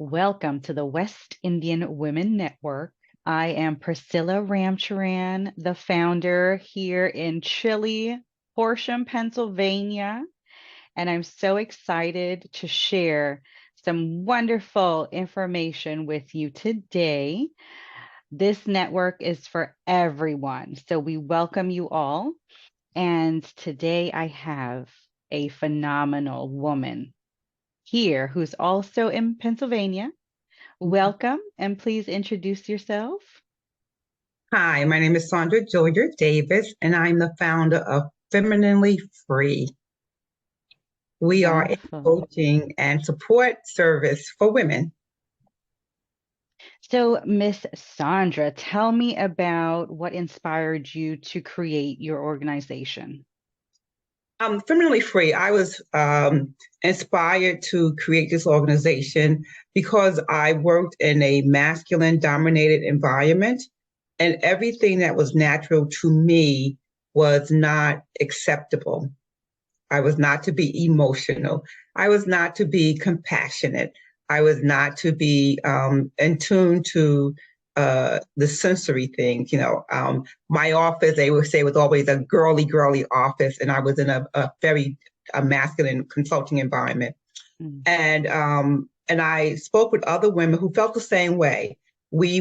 Welcome to the West Indian Women Network. I am Priscilla Ramcharan, the founder here in chilly Horsham, Pennsylvania, and I'm so excited to share some wonderful information with you today. This network is for everyone, so we welcome you all. And today I have a phenomenal woman here who's also in Pennsylvania. Welcome, and please introduce yourself. Hi, my name is Saundra Gilliard Davis, and I'm the founder of Femininely Free. We are a Wonderful. coaching and support service for women. So, Miss Saundra, tell me about what inspired you to create your organization. Femininely Free, I was inspired to create this organization because I worked in a masculine dominated environment, and everything that was natural to me was not acceptable. I was not to be emotional. I was not to be compassionate. I was not to be in tune to the sensory things. My office, they would say, was always a girly office, and I was in a very masculine consulting environment. Mm. And I spoke with other women who felt the same way. We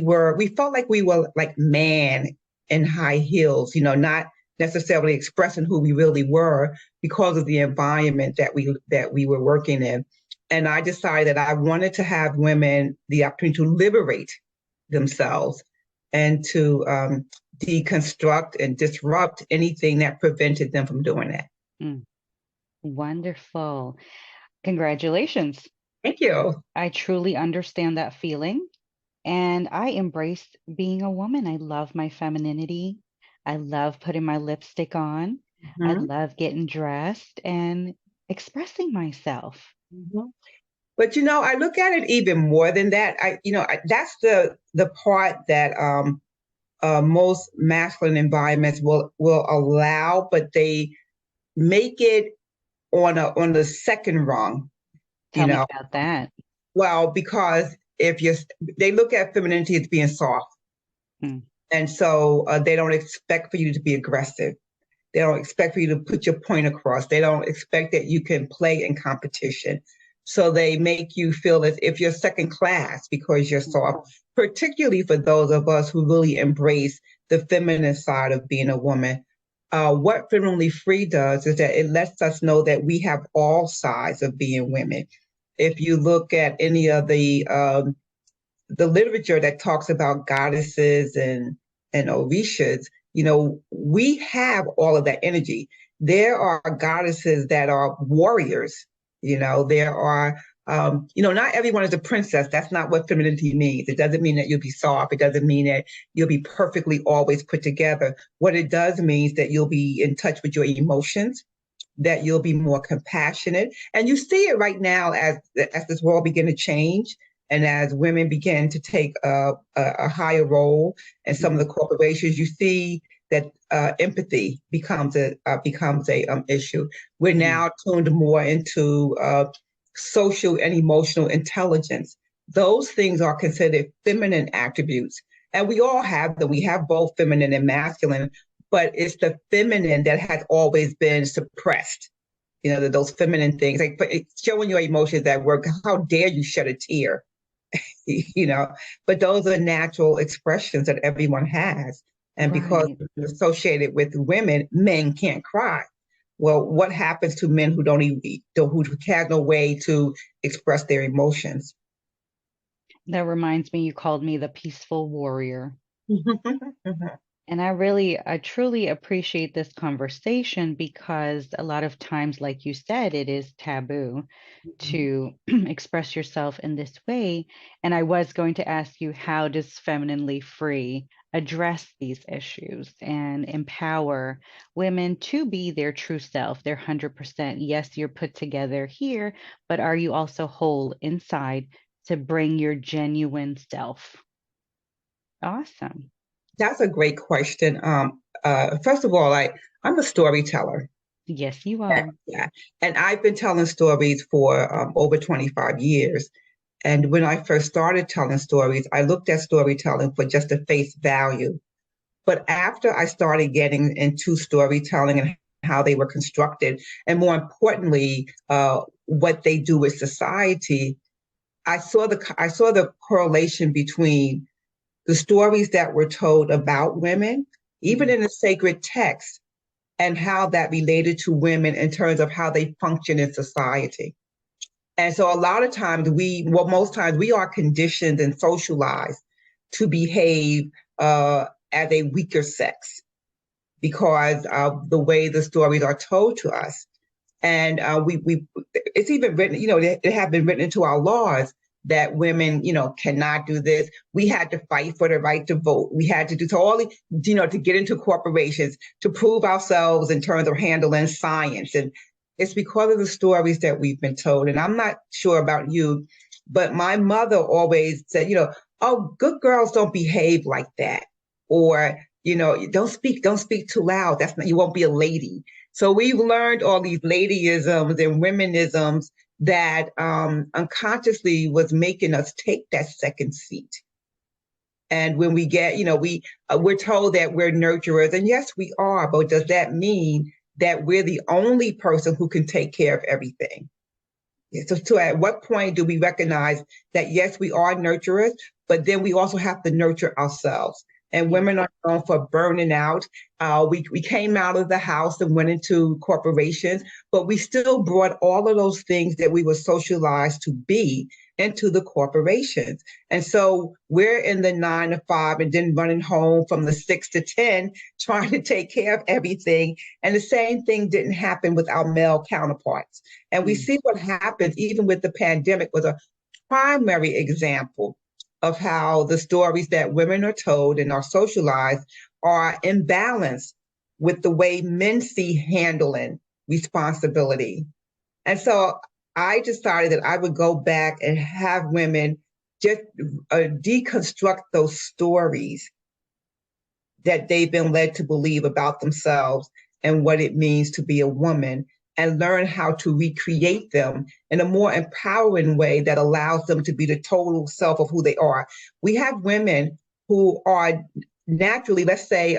felt like we were like man in high heels, not necessarily expressing who we really were because of the environment that we were working in. And I decided that I wanted to have women the opportunity to liberate themselves and to deconstruct and disrupt anything that prevented them from doing that. Mm. Wonderful. Congratulations. Thank you. I truly understand that feeling, and I embrace being a woman. I love my femininity. I love putting my lipstick on. I Mhm, love getting dressed and expressing myself. mhm. But I look at it even more than that. That's the part that most masculine environments will allow, but they make it on the second rung. You Tell me know, about that. well, because if you they look at femininity as being soft, Mm. and so they don't expect for you to be aggressive. They don't expect for you to put your point across. They don't expect that you can play in competition. So they make you feel as if you're second class because you're soft, particularly for those of us who really embrace the feminine side of being a woman. What Femininely Free does is that it lets us know that we have all sides of being women. If you look at any of the literature that talks about goddesses and orishas, we have all of that energy. There are goddesses that are warriors. There are not everyone is a princess. That's not what femininity means. It doesn't mean that you'll be soft. It doesn't mean that you'll be perfectly always put together. What it does means that you'll be in touch with your emotions, that you'll be more compassionate. And you see it right now as this world begin to change and as women begin to take a higher role in some of the corporations. You see that empathy becomes a issue. We're Mm. now tuned more into social and emotional intelligence. Those things are considered feminine attributes, and we all have them. We have both feminine and masculine, but it's the feminine that has always been suppressed. Those feminine things, like showing your emotions at work. How dare you shed a tear? you know, but those are natural expressions that everyone has. And because Right. it's associated with women, men can't cry. Well, what happens to men who don't even who have no way to express their emotions? That reminds me, you called me the peaceful warrior. Mhm. And I truly appreciate this conversation because a lot of times, like you said, it is taboo to express yourself in this way. And I was going to ask you, how does Femininely Free address these issues and empower women to be their true self, their 100%? Yes, you're put together here, but are you also whole inside to bring your genuine self? Awesome. That's a great question. First of all, I'm a storyteller. Yes, you Yeah, are. yeah. And I've been telling stories for over 25 years. And when I first started telling stories, I looked at storytelling for just a face value. But after I started getting into storytelling and how they were constructed, and more importantly, what they do with society, I saw the correlation between the stories that were told about women, even Mhm. in the sacred text, and how that related to women in terms of how they function in society. And so a lot of times most times we are conditioned and socialized to behave as a weaker sex because of the way the stories are told to us. And it's even written, they have been written into our laws that women, cannot do this. We had to fight for the right to vote. We had to do to all, to get into corporations, to prove ourselves in terms of handling science. And it's because of the stories that we've been told. And I'm not sure about you, but my mother always said, oh, good girls don't behave like that. Or, don't speak too loud. That's not, you won't be a lady. So we've learned all these ladyisms and womenisms that unconsciously was making us take that second seat. And when we get, we're told that we're nurturers, and yes, we are. But does that mean that we're the only person who can take care of everything? So at what point do we recognize that yes, we are nurturers, but then we also have to nurture ourselves? And Yeah. women are known for burning out. We came out of the house and went into corporations, but we still brought all of those things that we were socialized to be into the corporations. And so we're in the 9 to 5 and then running home from the 6 to 10, trying to take care of everything. And the same thing didn't happen with our male counterparts. And we Mm. see what happens even with the pandemic was a primary example of how the stories that women are told and are socialized are in balance with the way men see handling responsibility. And so I decided that I would go back and have women just deconstruct those stories that they've been led to believe about themselves and what it means to be a woman and learn how to recreate them in a more empowering way that allows them to be the total self of who they are. We have women who are naturally, let's say,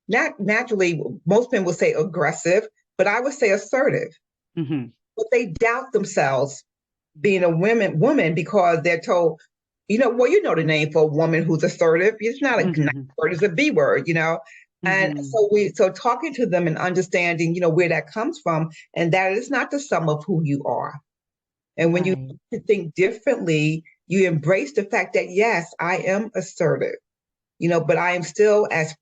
not naturally, most men will say aggressive, but I would say assertive. Mhm. But they doubt themselves being a woman because they're told, well, the name for a woman who's assertive. It's not a nice Mhm. word, it's a B word, And Mhm. so talking to them and understanding, where that comes from, and that is not the sum of who you are. And when you Right. think differently, you embrace the fact that yes, I am assertive, but I am still as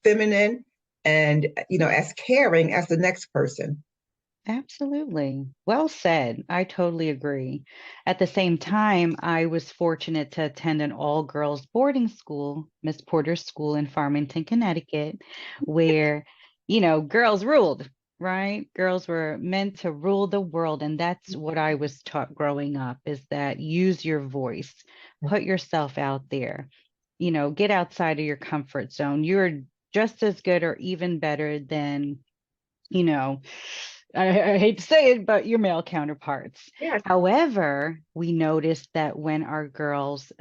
feminine and as caring as the next person. Absolutely. Well said. I totally agree. At the same time, I was fortunate to attend an all girls boarding school, Miss Porter's School in Farmington, Connecticut, where, girls ruled, right? Girls were meant to rule the world. And that's what I was taught growing up is that use your voice, put yourself out there, get outside of your comfort zone. You're just as good or even better than you know, I hate to say it, but your male counterparts. Yes, However, we noticed that when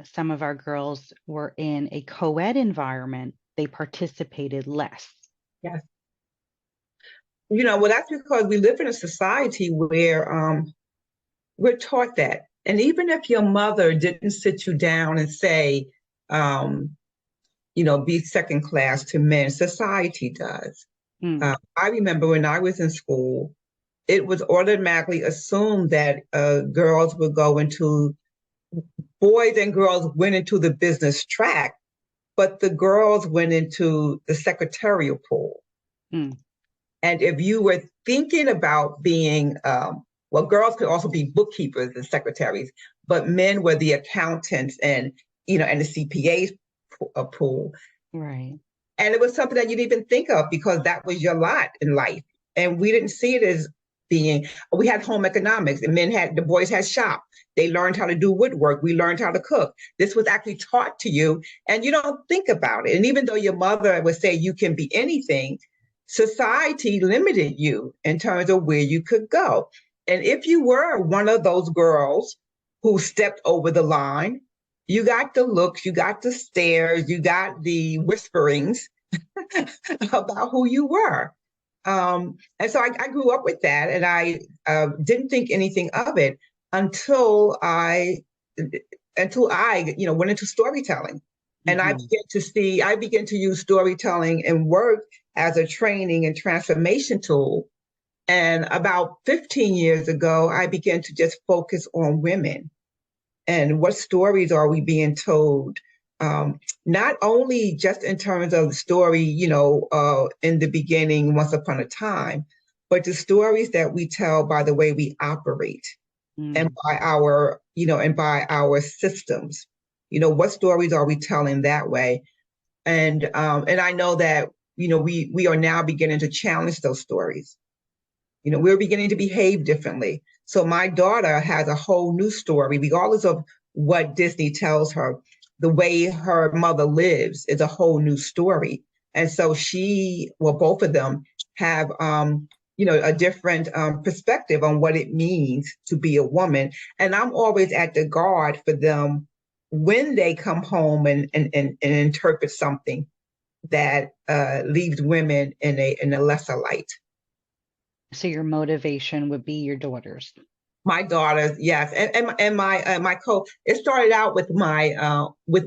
some of our girls were in a co-ed environment, they participated less. yes. Well, that's because we live in a society where we're taught that. And even if your mother didn't sit you down and say, um, be second class to men, society does. Mm. I remember when I was in school, it was automatically assumed that girls would go into, boys and girls went into the business track, but the girls went into the secretarial pool. Mm. And if you were thinking about being, well, girls could also be bookkeepers and secretaries, but men were the accountants and the CPA pool. Right. And it was something that you didn't even think of because that was your lot in life. And we didn't see it as being, we had home economics and the boys had shop. They learned how to do woodwork. We learned how to cook. This was actually taught to you and you don't think about it. And even though your mother would say you can be anything, society limited you in terms of where you could go. And if you were one of those girls who stepped over the line. You got the looks, you got the stares, you got the whisperings about who you were. And so I grew up with that, and I didn't think anything of it until I went into storytelling, and Mm-hmm. I began to use storytelling and work as a training and transformation tool. And about 15 years ago, I began to just focus on women and what stories are we being told, not only just in terms of the story, in the beginning, once upon a time, but the stories that we tell by the way we operate and Mm. by our systems. What stories are we telling that way? And I know that, we are now beginning to challenge those stories. We're beginning to behave differently. So my daughter has a whole new story, regardless of what Disney tells her. The way her mother lives is a whole new story. And so both of them have, a different perspective on what it means to be a woman. And I'm always at the guard for them when they come home and interpret something that leaves women in a lesser light. So your motivation would be your daughters. My daughters, yes, and my co. It started out with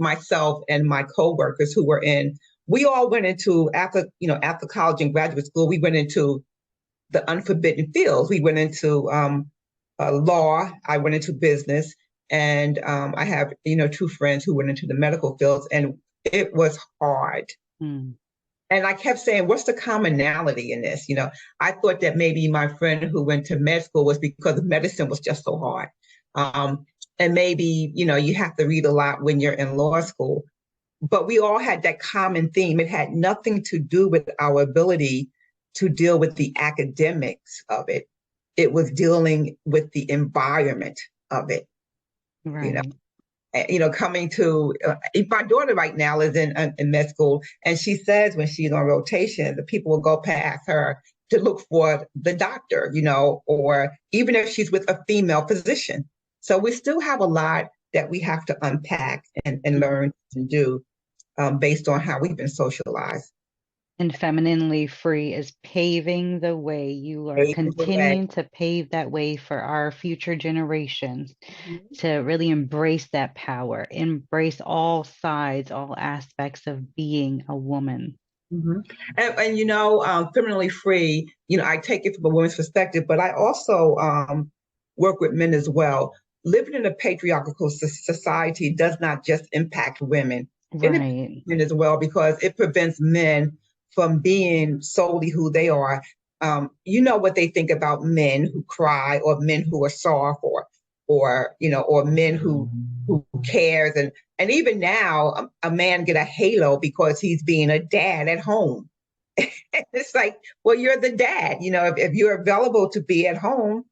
myself and my coworkers who were in. We all went into after college and graduate school. We went into the unforbidden fields. We went into law. I went into business, and I have two friends who went into the medical fields, and it was hard. Mm. And I kept saying, what's the commonality in this? I thought that maybe my friend who went to med school was because medicine was just so hard. And maybe, you have to read a lot when you're in law school. But we all had that common theme. It had nothing to do with our ability to deal with the academics of it. It was dealing with the environment of it. You know, Right. coming to my daughter right now is in med school, and she says when she's on rotation, the people will go past her to look for the doctor, or even if she's with a female physician. So we still have a lot that we have to unpack and Mhm. learn to do based on how we've been socialized. And femininely free is paving the way. You are Paving the way. continuing to pave that way for our future generations Mhm. to really embrace that power, embrace all sides, all aspects of being a woman. Mhm. And criminally free, I take it from a woman's perspective, but I also work with men as well. Living in a patriarchal society does not just impact women, it impacts Right. men as well because it prevents men from being solely who they are. What they think about men who cry or men who are soft or men who cares and even now, a man get a halo because he's being a dad at home. It's like, well, you're the dad. If you're available to be at home,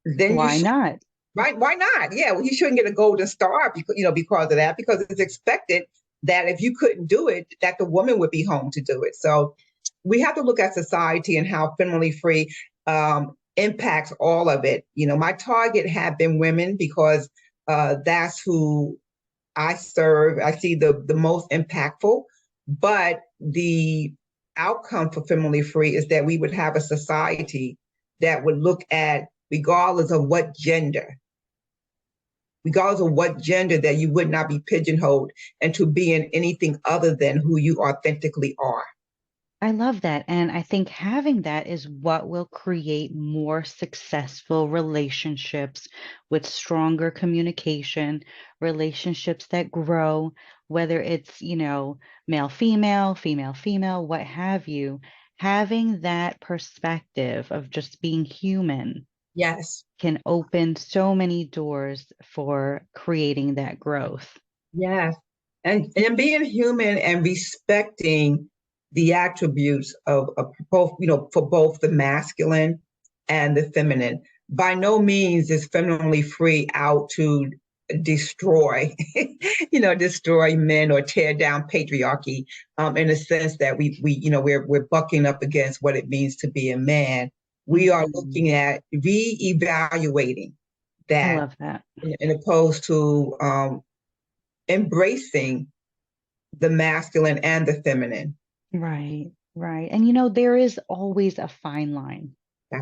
then you Why should. not? Right? Why not? Yeah, well, he shouldn't get a golden star because of that. Because it's expected that if you couldn't do it, that the woman would be home to do it. So we have to look at society and how family free impacts all of it. My target have been women because that's who I serve, I see the most impactful, but the outcome for family free is that we would have a society that would look at, regardless of what gender, that you would not be pigeonholed into being anything other than who you authentically are. I love that. And I think having that is what will create more successful relationships with stronger communication, relationships that grow, whether it's, male, female, female, what have you. Having that perspective of just being human Yes, can open so many doors for creating that growth. yes. And being human and respecting the attributes of both, for both the masculine and the feminine. By no means is femininely free out to destroy, destroy men or tear down patriarchy, in a sense that we're bucking up against what it means to be a man. We are Mhm. looking at re-evaluating I that love that. in opposed to embracing the masculine and the feminine. Right, right. And you know, there is always a fine line. Yeah.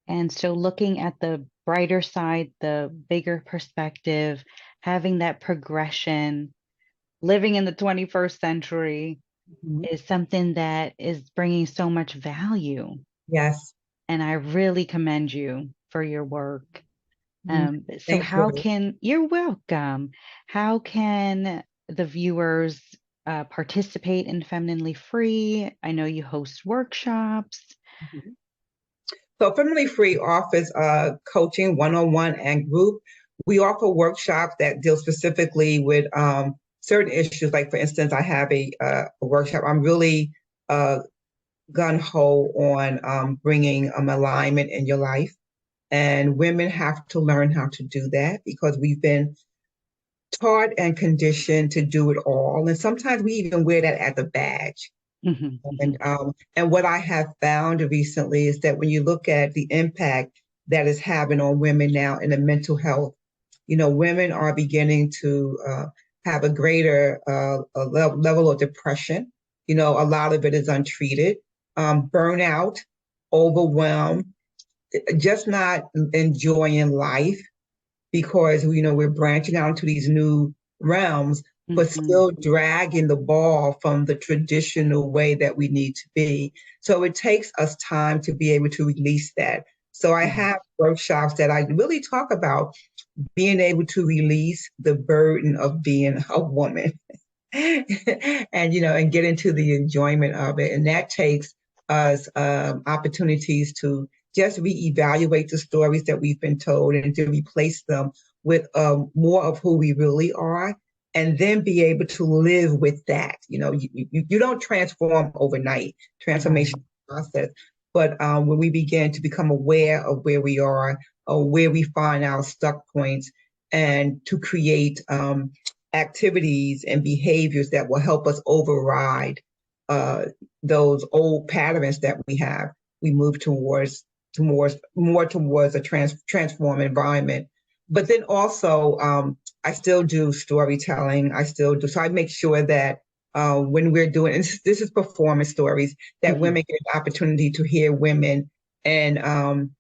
And so looking at the brighter side, the bigger perspective, having that progression, living in the 21st century Mhm. is something that is bringing so much value. Yes. And I really commend you for your work. Mhm. So Thank how you. can, you're welcome. How can the viewers participate in Femininely Free? I know you host workshops. Mhm. So Family Free offers coaching one-on-one and group. We offer workshops that deal specifically with certain issues. Like for instance, I have a workshop. I'm really uh, gun ho on bringing alignment in your life, and women have to learn how to do that because we've been taught and conditioned to do it all, and sometimes we even wear that as a badge. Mhm, mhm, And what I have found recently is that when you look at the impact that is having on women now in the mental health, women are beginning to have a greater level of depression. A lot of it is untreated, burnout, overwhelm, just not enjoying life because we're branching out into these new realms, but mhm. still dragging the ball from the traditional way that we need to be. So it takes us time to be able to release that. So I Yes. have workshops that I really talk about being able to release the burden of being a woman and get into the enjoyment of it. And that takes us opportunities to just reevaluate the stories that we've been told and to replace them with more of who we really are, and then be able to live with that. You don't transform overnight, transformation Right. process. But when we begin to become aware of where we are or where we find our stuck points, and to create activities and behaviors that will help us override uh, those old patterns that we have. We move towards more towards a transform environment. But then also, I still do storytelling. I still do. So I make sure that when we're doing this is performance stories, that Mhm. women get an opportunity to hear women and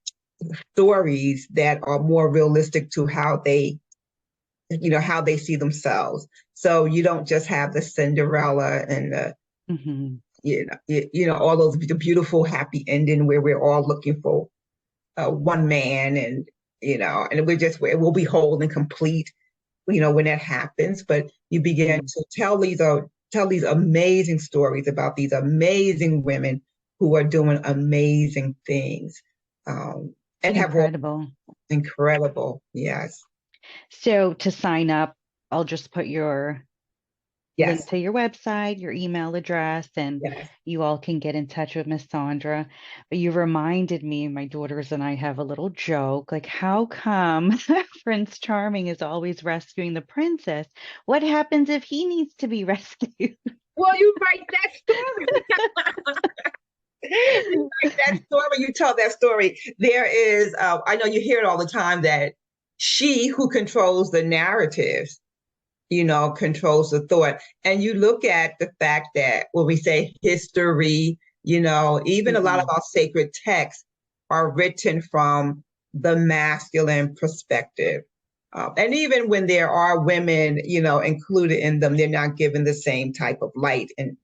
stories that are more realistic to how they see themselves. So you don't just have the Cinderella and the Mhm. all those the beautiful happy ending where we're all looking for one man, and we'll be whole and complete when that happens. But you begin Mhm. to tell these amazing stories about these amazing women who are doing amazing things, and have all Incredible. incredible. Yes. So to sign up, I'll just put your link Yes. to your website, your email address, and Yes. you all can get in touch with Miss Saundra. But you reminded me, my daughters and I have a little joke, like how come Prince Charming is always rescuing the princess? What happens if he needs to be rescued? Well, you write that story. You write that story. You tell that story. There is, I know you hear it all the time that she who controls the narratives, controls the thought. And you look at the fact that when we say history, even a lot of Mhm. our sacred texts are written from the masculine perspective. And even when there are women, included in them, they're not given the same type of light and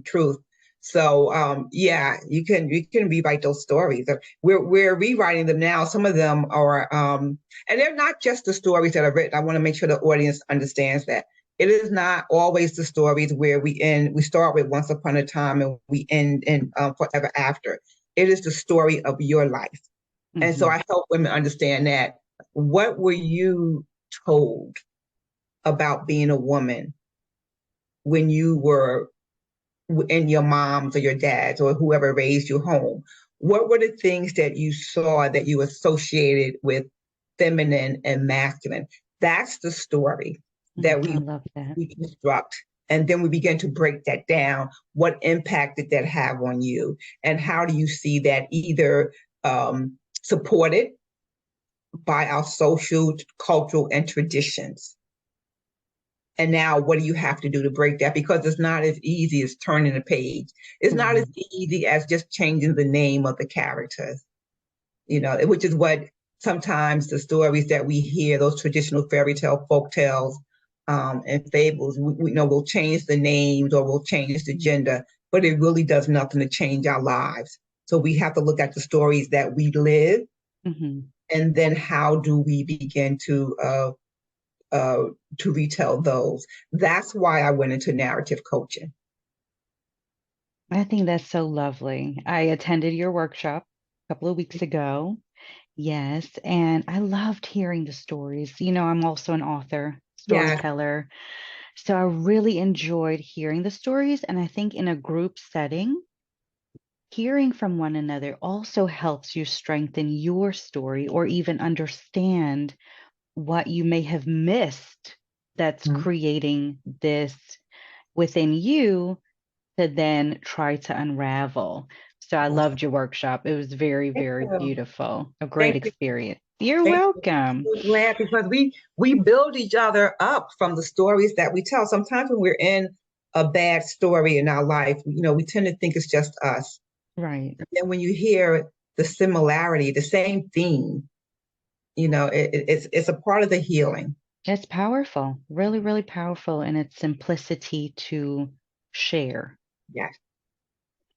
truth. So yeah, you can rewrite those stories. We're rewriting them now. Some of them are and they're not just the stories that are written. I want to make sure the audience understands that. It is not always the stories where we start with once upon a time and we end in forever after. It is the story of your life. And so Mhm. I help women understand that. What were you told about being a woman when you were in your mom's or your dad's or whoever raised you home? What were the things that you saw that you associated with feminine and masculine? That's the story that I we love that. reconstruct. And then we begin to break that down. What impact did that have on you? And how do you see that either supported by our social, cultural, and traditions. And now, what do you have to do to break that? Because it's not as easy as turning a page. It's not as Right. easy as just changing the name of the characters, which is what sometimes the stories that we hear, those traditional fairy tale, folk tales, and fables, we know we'll change the names or we'll change the gender, but it really does nothing to change our lives. So we have to look at the stories that we live, Hmm. and then how do we begin uh, to retell those. That's why I went into narrative coaching. I think that's so lovely. I attended your workshop a couple of weeks ago. Yes, and I loved hearing the stories. I'm also an author, Yeah. storyteller. So I really enjoyed hearing the stories. And I think in a group setting, hearing from one another also helps you strengthen your story or even understand what you may have missed that's Mhm. creating this within you to then try to unravel. So I Yes. loved your workshop. It was very, Thank very you. beautiful. A great Thank you. experience. You're Thank you. welcome. So glad because we build each other up from the stories that we tell. Sometimes when we're in a bad story in our life, we tend to think it's just us. Right. And then when you hear the similarity, the same theme, it's a part of the healing. It's powerful, really, really powerful in its simplicity to share. Yes.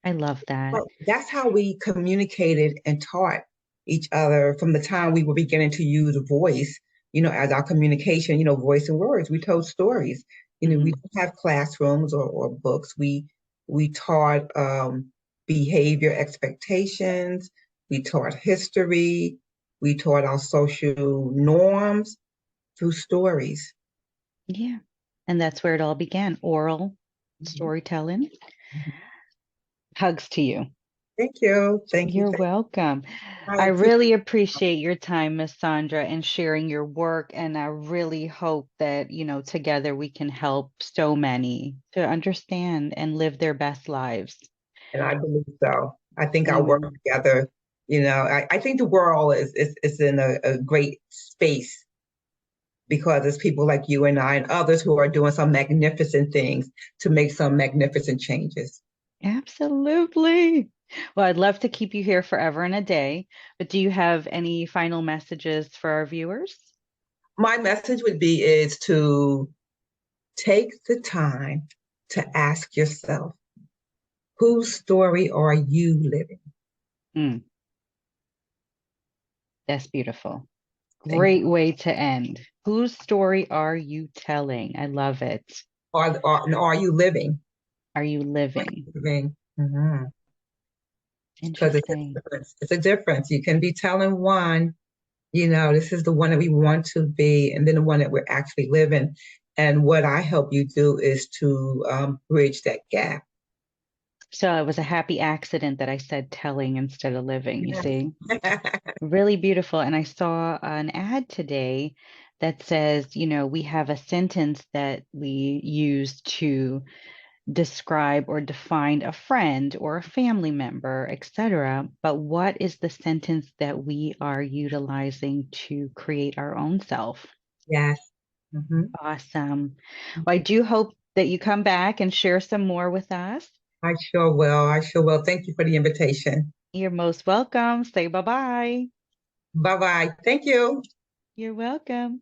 I love that. Well, that's how we communicated and taught each other from the time we were beginning to use voice, as our communication, voice and words. We told stories. We Mhm. didn't have classrooms or books. We taught behavior expectations. We taught history. We taught our social norms through stories. Yeah. And that's where it all began, oral Mhm. storytelling. Mhm. Hugs to you. Thank you. Thank you. You're welcome. I I appreciate really appreciate your time, Miss Sandra, and sharing your work. And I really hope that, together we can help so many to understand and live their best lives. and I believe so. I think our work Amen. together, I think the world is in a great space because it's people like you and I and others who are doing some magnificent things to make some magnificent changes. Absolutely. Well, I'd love to keep you here forever and a day, but do you have any final messages for our viewers? My message would be is to take the time to ask yourself, whose story are you living? Mm, that's beautiful. Thank you. Great way to end. Whose story are you telling? I love it. Are you living? Are you living? Living. Mm-hmm. Because it's a Interesting. difference. It's a difference. You can be telling one, this is the one that we want to be, and then the one that we're actually living. And what I help you do is to bridge that gap. So it was a happy accident that I said telling instead of living, you Yeah. see? Really beautiful. And I saw an ad today that says, we have a sentence that we use to describe or define a friend or a family member, etc. But what is the sentence that we are utilizing to create our own self? Yes. Hmm. Awesome. Well, I do hope that you come back and share some more with us. I sure will. I sure will. Thank you for the invitation. You're most welcome. Say bye bye. Bye bye. Thank you. You're welcome.